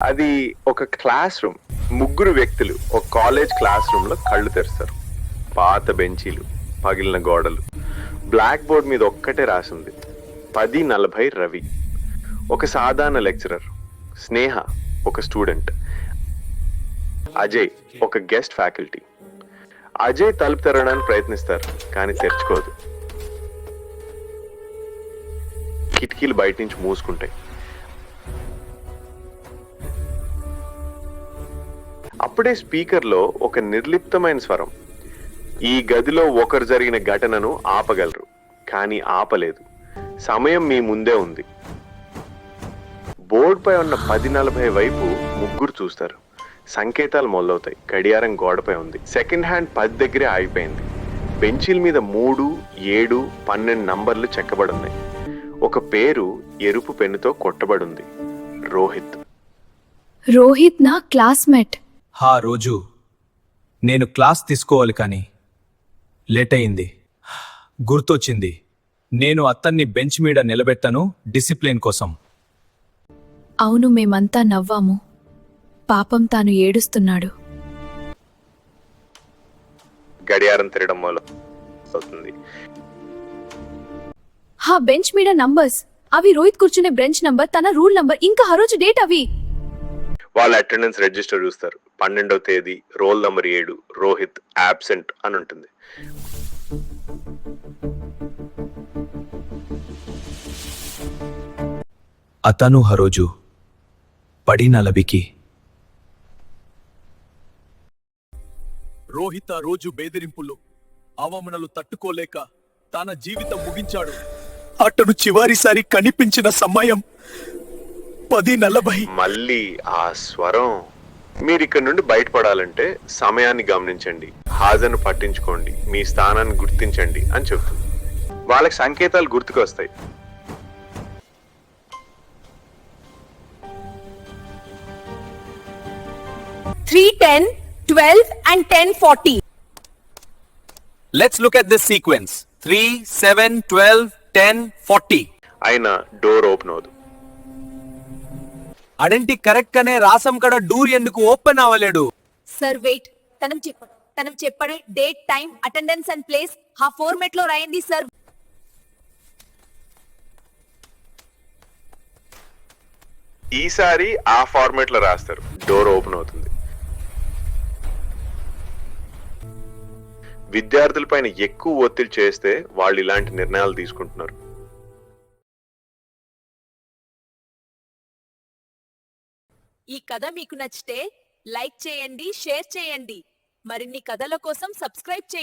అది ఒక class room. ముగ్గురు వ్యక్తులు ఒక కాలేజ్ క్లాస్ రూమ్ లో కళ్ళు తెరుస్తారు. పాత బెంచీలు, పగిలిన గోడలు, బ్లాక్ బోర్డ్ మీద ఒక్కటే రాసింది 10:40 రవి. ఒక సాధారణ లెక్చరర్, స్నేహ ఒక స్టూడెంట్, అజయ్ ఒక గెస్ట్ ఫ్యాకల్టీ. అజయ్ తలుపు తెరవడానికి ప్రయత్నిస్తారు కానీ తెరుచుకోదు. కిటికీలు బయట నుంచి మూసుకుంటాయి. అప్పుడే స్పీకర్లో ఒక నిర్లిప్తమైన స్వరం, ఈ గదిలో ఒకరు జరిగిన ఘటనను ఆపగలరు కానీ ఆపలేదు. సమయం మీ ముందే ఉంది. బోర్డుపై ఉన్న 10:40 వైపు ముగ్గురు చూస్తారు. సంకేతాలు మొదలవుతాయి. గడియారం గోడపై ఉంది. సెకండ్ హ్యాండ్ 10 దగ్గరే ఆగిపోయింది. బెంచీల మీద 3, 7, 12 నంబర్లు చెక్కబడున్నాయి. ఒక పేరు ఎరుపు పెన్నుతో కొట్టబడింది, రోహిత్. రోహిత్ నా క్లాస్మేట్. రోజు నేను క్లాస్ తీసుకోవాలి కానీ లేట్ అయింది. గుర్తొచ్చింది, నేను అతన్ని బెంచ్ మీద నిలబెట్టాను డిసిప్లిన్ కోసం. అవును, మేమంతా నవ్వాము. పాపం తాను ఏడుస్తున్నాడు. గడియారం తిరగడం మొదలవుతుంది. బెంచ్ మీద నంబర్స్, అవి రోహిత్ కూర్చునే బెంచ్ నంబర్, తన రూల్ నంబర్, ఇంకా ఆ రోజు డేట్. అవి వాళ్ళ అటెండెన్స్ రిజిస్టర్ చూస్తారు. 12వ తేదీ, రోల్ నంబర్ 7, రోహిత్ అబ్సెంట్ అని ఉంటుంది. అతను ఆ రోజు 10:40కి. రోహిత్ ఆ రోజు బెదిరింపులు, అవమానాలు తట్టుకోలేక తన జీవితం ముగించాడు. అతను చివరిసారి కనిపించిన సమయం 10:40. మళ్ళీ ఆ స్వరం. మీరు ఇక్కడ నుండి బయటపడాలంటే సమయాన్ని గమనించండి, హాజరును పట్టించుకోండి, మీ స్థానాన్ని గుర్తించండి అని చెప్తుంది. వాళ్ళకి సంకేతాలు గుర్తుకొస్తాయి. Three, 10, 12 and 10:40. Let's look at this sequence. 3, 7, 12, 10, 40. అయినా డోర్ ఓపెన్ అవదు. అదేంటి కరెక్ట్ గానే రాసం కడ డోర్ ఎందుకు ఓపెన్ అవ్వలేడు? Sir, wait. తనం చెప్పడే date, time, attendance and place ఆ ఫార్మాట్ లో రాయండి సార్. ఈసారి ఆ ఫార్మాట్ లో రాస్తారు. డోర్ ఓపెన్ అవుతుంది. విద్యార్థులపైన ఎక్కువ ఒత్తిడి చేస్తే వాళ్ళు ఇలాంటి నిర్ణయాలు తీసుకుంటున్నారు. ఈ కథ మీకు నచ్చితే లైక్ చేయండి, షేర్ చేయండి. మరిన్ని కథల కోసం సబ్స్క్రైబ్ చేయండి.